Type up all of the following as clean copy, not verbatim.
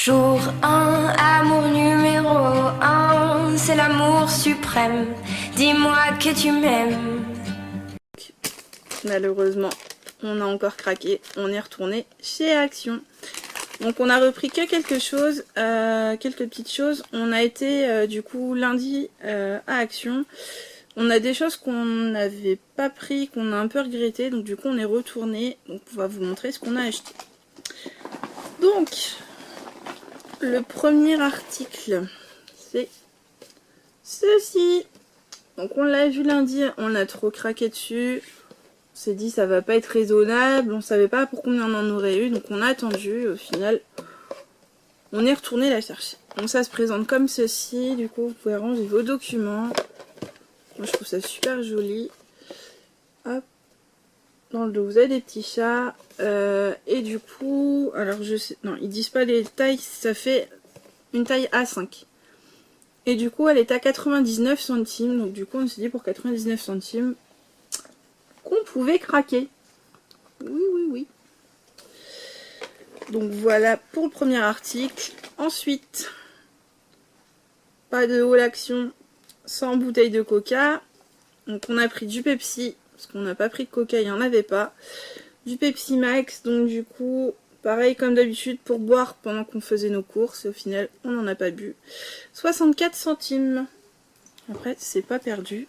Jour 1, amour numéro 1, c'est l'amour suprême. Dis-moi que tu m'aimes. Malheureusement, on a encore craqué. On est retourné chez Action. Donc on a repris que quelque chose, quelques petites choses. On a été du coup lundi à Action. On a des choses qu'on n'avait pas pris, qu'on a un peu regretté. Donc du coup on est retourné. Donc on va vous montrer ce qu'on a acheté. Donc le premier article, c'est ceci. Donc on l'a vu lundi, on a trop craqué dessus. On s'est dit ça va pas être raisonnable, on savait pas pour combien on en aurait eu, donc on a attendu, au final on est retourné la chercher. Donc ça se présente comme ceci, du coup vous pouvez ranger vos documents. Moi je trouve ça super joli. Hop. Dans le dos vous avez des petits chats, et du coup, alors je sais, non ils disent pas les tailles, ça fait une taille A5. Et du coup elle est à 99 centimes, donc du coup on s'est dit pour 99 centimes qu'on pouvait craquer. Oui. Donc voilà pour le premier article. Ensuite, pas de haul Action sans bouteille de coca. Donc on a pris du Pepsi, parce qu'on n'a pas pris de coca, il n'y en avait pas. Du Pepsi Max, donc du coup, pareil comme d'habitude pour boire pendant qu'on faisait nos courses. Et au final, on n'en a pas bu. 64 centimes. Après, c'est pas perdu.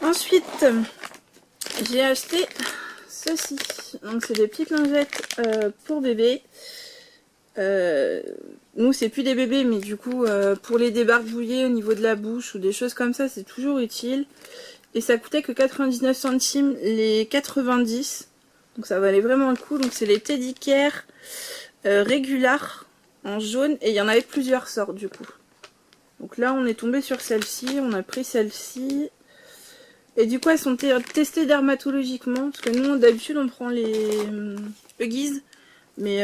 Ensuite, j'ai acheté ceci. Donc c'est des petites lingettes pour bébé. Nous c'est plus des bébés, mais du coup pour les débarbouiller au niveau de la bouche ou des choses comme ça, c'est toujours utile. Et ça coûtait que 99 centimes les 90. Donc ça valait vraiment le coup. Donc c'est les Teddy Care Regular en jaune. Et il y en avait plusieurs sortes du coup. Donc là on est tombé sur celle-ci. On a pris celle-ci. Et du coup elles sont testées dermatologiquement. Parce que nous d'habitude on prend les Huggies. Mais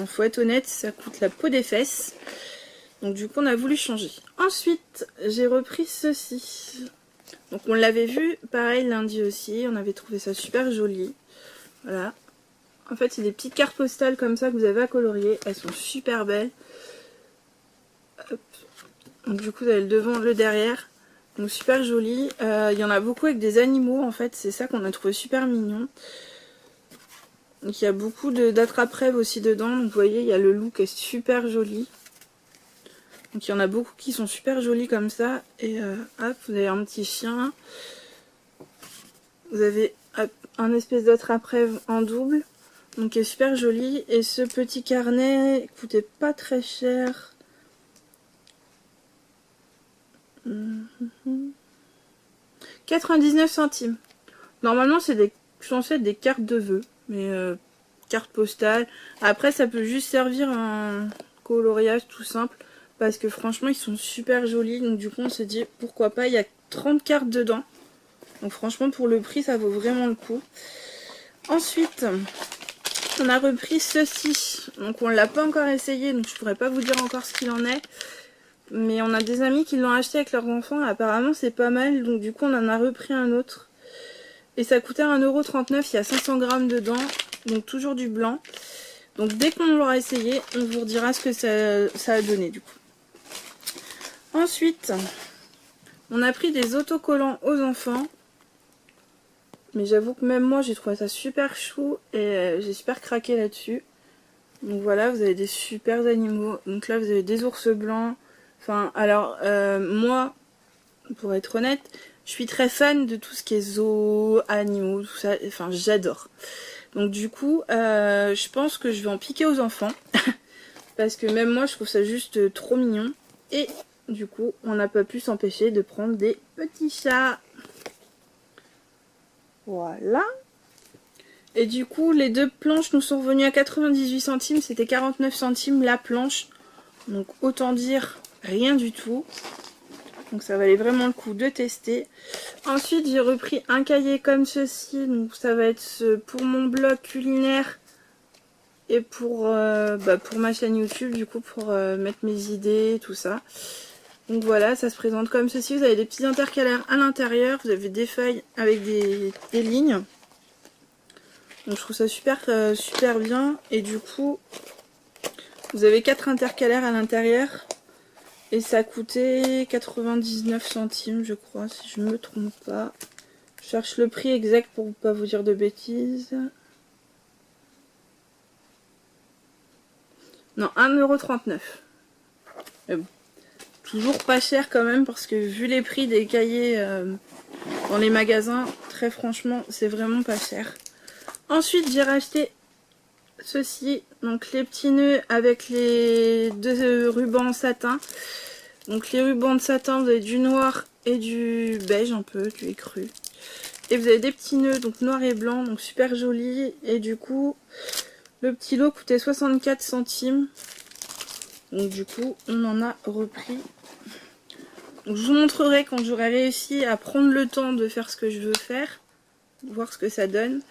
faut être honnête, ça coûte la peau des fesses. Donc du coup on a voulu changer. Ensuite j'ai repris ceci. Donc on l'avait vu pareil lundi aussi. On avait trouvé ça super joli. Voilà. En fait c'est des petites cartes postales comme ça que vous avez à colorier. Elles sont super belles. Hop. Donc du coup vous avez le devant, le derrière. Donc super joli. Il y en a beaucoup avec des animaux en fait. C'est ça qu'on a trouvé super mignon. Donc il y a beaucoup d'attrape-rêve aussi dedans. Donc vous voyez, il y a le loup qui est super joli. Donc il y en a beaucoup qui sont super jolis comme ça. Et hop, vous avez un petit chien. Vous avez hop, un espèce d'attrape-rêve en double. Donc qui est super joli. Et ce petit carnet coûtait pas très cher. 99 centimes. Normalement c'est censé être des cartes de vœux. Mais carte postale. Après ça peut juste servir en coloriage tout simple. Parce que franchement ils sont super jolis. Donc du coup on s'est dit pourquoi pas. Il y a 30 cartes dedans. Donc franchement pour le prix ça vaut vraiment le coup. Ensuite on a repris ceci. Donc on l'a pas encore essayé. Donc je pourrais pas vous dire encore ce qu'il en est. Mais on a des amis qui l'ont acheté avec leurs enfants. Apparemment c'est pas mal. Donc du coup on en a repris un autre. Et ça coûtait 1,39 €, il y a 500 grammes dedans, donc toujours du blanc. Donc dès qu'on l'aura essayé, on vous redira ce que ça a donné du coup. Ensuite, on a pris des autocollants aux enfants. Mais j'avoue que même moi j'ai trouvé ça super chou et j'ai super craqué là-dessus. Donc voilà, vous avez des super animaux. Donc là vous avez des ours blancs. Enfin alors moi, pour être honnête, je suis très fan de tout ce qui est zoo, animaux, tout ça. Enfin, j'adore. Donc du coup, je pense que je vais en piquer aux enfants. Parce que même moi, je trouve ça juste trop mignon. Et du coup, on n'a pas pu s'empêcher de prendre des petits chats. Voilà. Et du coup, les deux planches nous sont revenues à 98 centimes. C'était 49 centimes la planche. Donc autant dire rien du tout. Donc ça valait vraiment le coup de tester. Ensuite j'ai repris un cahier comme ceci. Donc ça va être pour mon blog culinaire. Et pour ma chaîne YouTube du coup pour mettre mes idées tout ça. Donc voilà, ça se présente comme ceci. Vous avez des petits intercalaires à l'intérieur. Vous avez des feuilles avec des lignes. Donc je trouve ça super bien. Et du coup Vous avez 4 intercalaires à l'intérieur. Et ça coûtait 99 centimes, je crois, si je me trompe pas. Je cherche le prix exact pour ne pas vous dire de bêtises. Non, 1,39 €. Mais bon, toujours pas cher quand même, parce que vu les prix des cahiers dans les magasins, très franchement, c'est vraiment pas cher. Ensuite, j'ai racheté ceci, donc les petits nœuds avec les 2 rubans en satin. Donc les rubans de satin, vous avez du noir et du beige un peu, du écru. Et vous avez des petits nœuds, donc noir et blanc, donc super joli. Et du coup, le petit lot coûtait 64 centimes. Donc du coup, on en a repris. Donc, je vous montrerai quand j'aurai réussi à prendre le temps de faire ce que je veux faire. Voir ce que ça donne.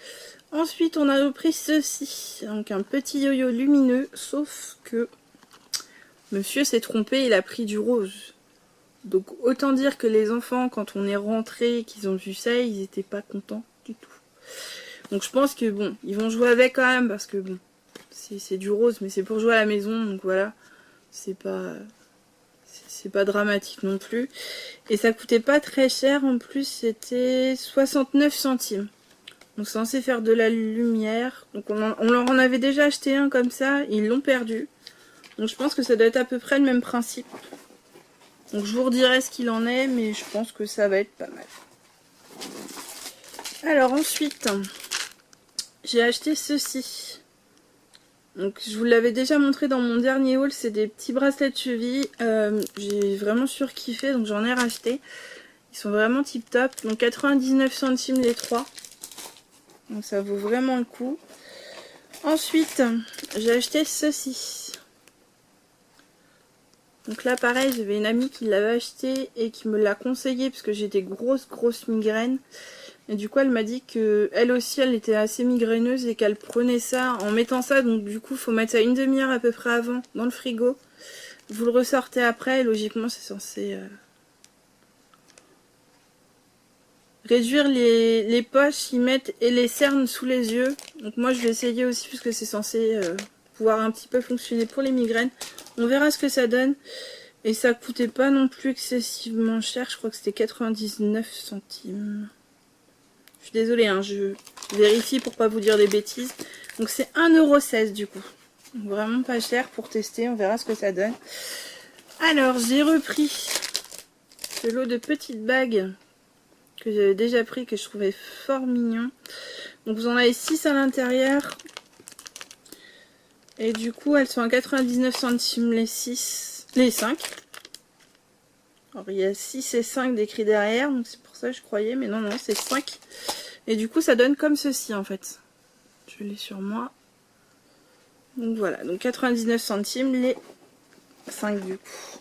Ensuite, on a repris ceci. Donc un petit yo-yo lumineux, sauf que monsieur s'est trompé, il a pris du rose. Donc autant dire que les enfants, quand on est rentré et qu'ils ont vu ça, ils n'étaient pas contents du tout. Donc je pense que bon, ils vont jouer avec quand même, parce que bon, c'est du rose, mais c'est pour jouer à la maison, donc voilà, c'est pas dramatique non plus. Et ça coûtait pas très cher, en plus c'était 69 centimes. Donc c'est censé faire de la lumière. Donc on leur en avait déjà acheté un comme ça, ils l'ont perdu. Donc je pense que ça doit être à peu près le même principe. Donc je vous redirai ce qu'il en est, mais je pense que ça va être pas mal. Alors ensuite, j'ai acheté ceci. Donc je vous l'avais déjà montré dans mon dernier haul, c'est des petits bracelets de cheville. J'ai vraiment surkiffé, donc j'en ai racheté. Ils sont vraiment tip top. Donc 99 centimes les 3. Donc ça vaut vraiment le coup. Ensuite, j'ai acheté ceci. Donc là pareil, j'avais une amie qui l'avait acheté et qui me l'a conseillé parce que j'ai des grosses migraines. Et du coup elle m'a dit que elle aussi elle était assez migraineuse et qu'elle prenait ça en mettant ça. Donc du coup il faut mettre ça une demi-heure à peu près avant dans le frigo. Vous le ressortez après et logiquement c'est censé réduire les poches qu'ils mettent et les cernes sous les yeux. Donc moi je vais essayer aussi puisque c'est censé pouvoir un petit peu fonctionner pour les migraines. On verra ce que ça donne. Et ça coûtait pas non plus excessivement cher. Je crois que c'était 99 centimes. Je suis désolée, hein, je vérifie pour pas vous dire des bêtises. Donc c'est 1,16 € du coup. Donc vraiment pas cher pour tester. On verra ce que ça donne. Alors j'ai repris ce lot de petites bagues que j'avais déjà pris, que je trouvais fort mignon. Donc vous en avez 6 à l'intérieur. Et du coup, elles sont à 99 centimes les 5. Alors, il y a 6 et 5 d'écrit derrière, donc c'est pour ça que je croyais, mais non, c'est 5. Et du coup, ça donne comme ceci, en fait. Je l'ai sur moi. Donc voilà, donc 99 centimes les 5 du coup.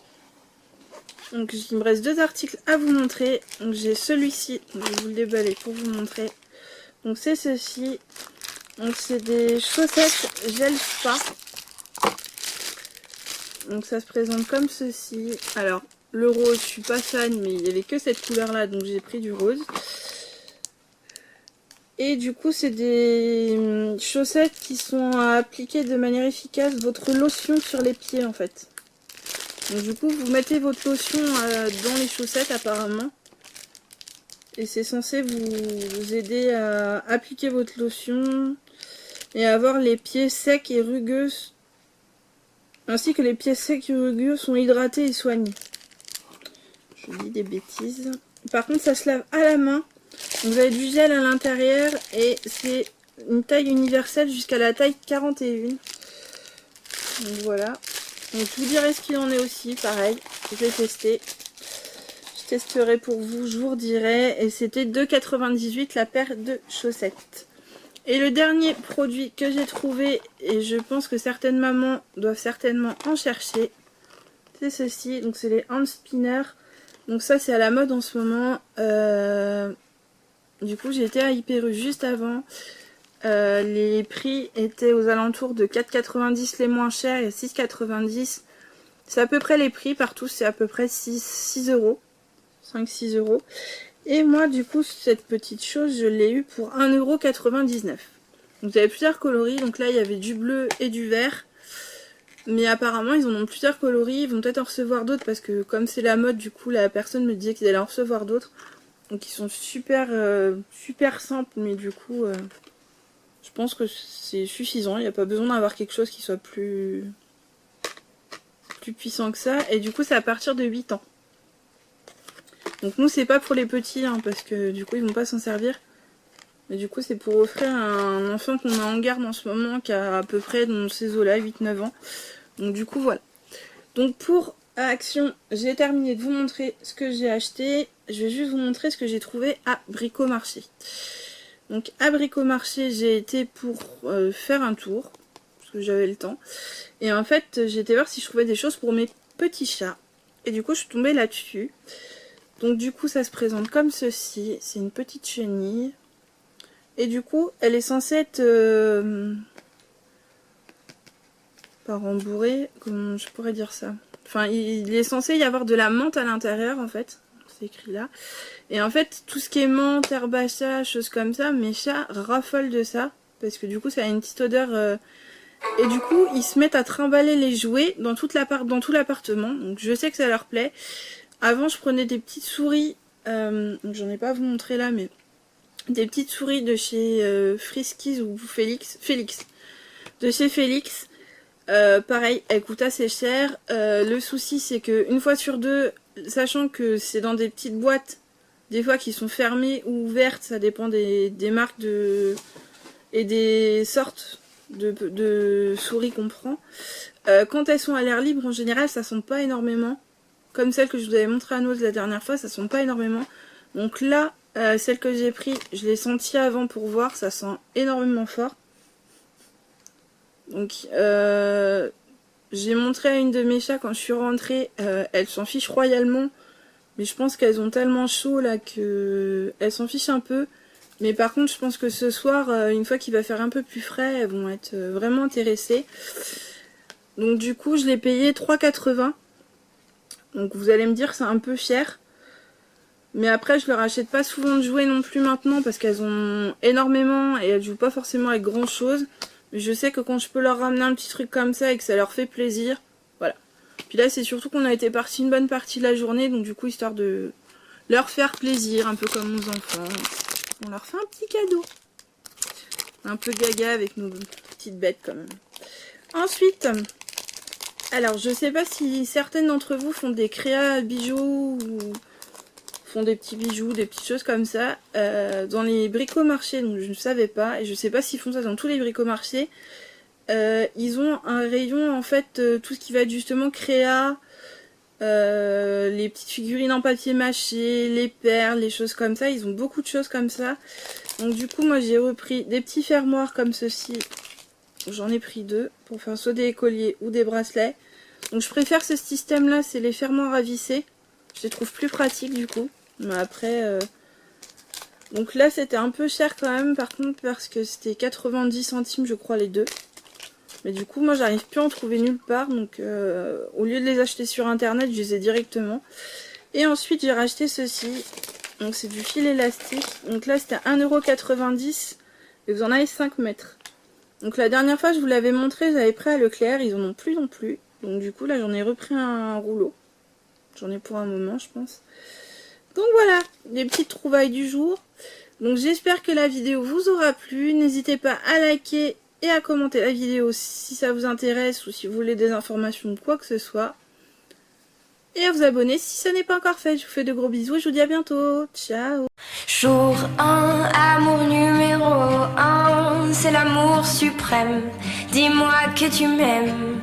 Donc, il me reste 2 articles à vous montrer. Donc, j'ai celui-ci, je vais vous le déballer pour vous montrer. Donc, c'est ceci. Donc c'est des chaussettes gel spa. Donc ça se présente comme ceci. Alors le rose, je suis pas fan, mais il n'y avait que cette couleur là, donc j'ai pris du rose. Et du coup c'est des chaussettes qui sont à appliquer de manière efficace votre lotion sur les pieds en fait. Donc du coup vous mettez votre lotion dans les chaussettes apparemment. Et c'est censé vous aider à appliquer votre lotion et à avoir les pieds secs et rugueux, ainsi que les pieds secs et rugueux sont hydratés et soignés. Je dis des bêtises. Par contre ça se lave à la main. Vous avez du gel à l'intérieur et c'est une taille universelle jusqu'à la taille 41. Donc voilà. Donc je vous dirai ce qu'il en est aussi, pareil. Je vais tester. Je testerai pour vous, je vous redirai. Et c'était 2,98 € la paire de chaussettes. Et le dernier produit que j'ai trouvé, et je pense que certaines mamans doivent certainement en chercher, c'est ceci. Donc c'est les hand spinners. Donc ça c'est à la mode en ce moment. Du coup j'étais à Hyper U juste avant. Les prix étaient aux alentours de 4,90 € les moins chers et 6,90 €. C'est à peu près les prix partout, c'est à peu près 6 €. 5-6 €. Et moi du coup cette petite chose je l'ai eu pour 1,99 €. Donc vous avez plusieurs coloris, donc là il y avait du bleu et du vert. Mais apparemment ils en ont plusieurs coloris, ils vont peut-être en recevoir d'autres parce que comme c'est la mode, du coup la personne me disait qu'ils allaient en recevoir d'autres. Donc ils sont super, super simples, mais du coup je pense que c'est suffisant, il n'y a pas besoin d'avoir quelque chose qui soit plus puissant que ça. Et du coup c'est à partir de 8 ans. Donc nous c'est pas pour les petits hein, parce que du coup ils vont pas s'en servir. Mais du coup c'est pour offrir à un enfant qu'on a en garde en ce moment qui a à peu près dans ces eaux là, 8-9 ans. Donc du coup voilà. Donc pour Action, j'ai terminé de vous montrer ce que j'ai acheté. Je vais juste vous montrer ce que j'ai trouvé à Bricomarché. Donc à Bricomarché j'ai été pour faire un tour. Parce que j'avais le temps. Et en fait j'ai été voir si je trouvais des choses pour mes petits chats. Et du coup je suis tombée là-dessus. Donc du coup ça se présente comme ceci. C'est une petite chenille. Et du coup elle est censée être pas rembourrée. Comment je pourrais dire ça? Enfin il est censé y avoir de la menthe à l'intérieur en fait. C'est écrit là. Et en fait tout ce qui est menthe, herbe à chat, choses comme ça, mes chats raffolent de ça. Parce que du coup ça a une petite odeur... Et du coup ils se mettent à trimballer les jouets dans tout l'appartement. Donc je sais que ça leur plaît. Avant je prenais des petites souris, j'en ai pas à vous montrer là, mais des petites souris de chez Friskies ou Félix, de chez Félix. Pareil, elles coûtent assez cher. Le souci c'est que une fois sur deux, sachant que c'est dans des petites boîtes, des fois qui sont fermées ou ouvertes, ça dépend des marques et des sortes de souris qu'on prend. Quand elles sont à l'air libre, en général, ça sent pas énormément. Comme celle que je vous avais montré à Nose la dernière fois, ça sent pas énormément. Donc là, celle que j'ai pris, je l'ai sentie avant pour voir, ça sent énormément fort. Donc j'ai montré à une de mes chats quand je suis rentrée, elle s'en fiche royalement. Mais je pense qu'elles ont tellement chaud là qu'elles s'en fichent un peu. Mais par contre, je pense que ce soir, une fois qu'il va faire un peu plus frais, elles vont être vraiment intéressées. Donc du coup, je l'ai payé 3,80 €. Donc vous allez me dire c'est un peu cher. Mais après je leur achète pas souvent de jouets non plus maintenant parce qu'elles ont énormément et elles jouent pas forcément avec grand chose. Mais je sais que quand je peux leur ramener un petit truc comme ça et que ça leur fait plaisir, voilà. Puis là c'est surtout qu'on a été partis une bonne partie de la journée, donc du coup histoire de leur faire plaisir, un peu comme nos enfants. On leur fait un petit cadeau. Un peu gaga avec nos petites bêtes quand même. Ensuite... Alors, je sais pas si certaines d'entre vous font des créas bijoux ou font des petits bijoux, des petites choses comme ça dans les bricomarchés, donc je ne savais pas, et je sais pas s'ils font ça dans tous les bricomarchés. Ils ont un rayon en fait, tout ce qui va être justement créa, les petites figurines en papier mâché, les perles, les choses comme ça, ils ont beaucoup de choses comme ça. Donc du coup moi j'ai repris des petits fermoirs comme ceci. J'en ai pris 2 pour faire soit des colliers ou des bracelets. Donc je préfère ce système là, c'est les fermoirs à visser. Je les trouve plus pratiques du coup. Mais après... Donc là c'était un peu cher quand même par contre parce que c'était 90 centimes je crois les deux. Mais du coup moi j'arrive plus à en trouver nulle part. Donc au lieu de les acheter sur internet, je les ai directement. Et ensuite j'ai racheté ceci. Donc c'est du fil élastique. Donc là c'était 1,90 € et vous en avez 5 mètres. Donc la dernière fois je vous l'avais montré, j'avais pris à Leclerc, ils en ont plus non plus. Donc du coup là j'en ai repris un rouleau. J'en ai pour un moment je pense. Donc voilà, les petites trouvailles du jour. Donc j'espère que la vidéo vous aura plu. N'hésitez pas à liker et à commenter la vidéo si ça vous intéresse ou si vous voulez des informations ou quoi que ce soit. Et à vous abonner si ce n'est pas encore fait. Je vous fais de gros bisous et je vous dis à bientôt. Ciao. Jour 1, amour numéro 1, c'est l'amour suprême. Dis-moi que tu m'aimes.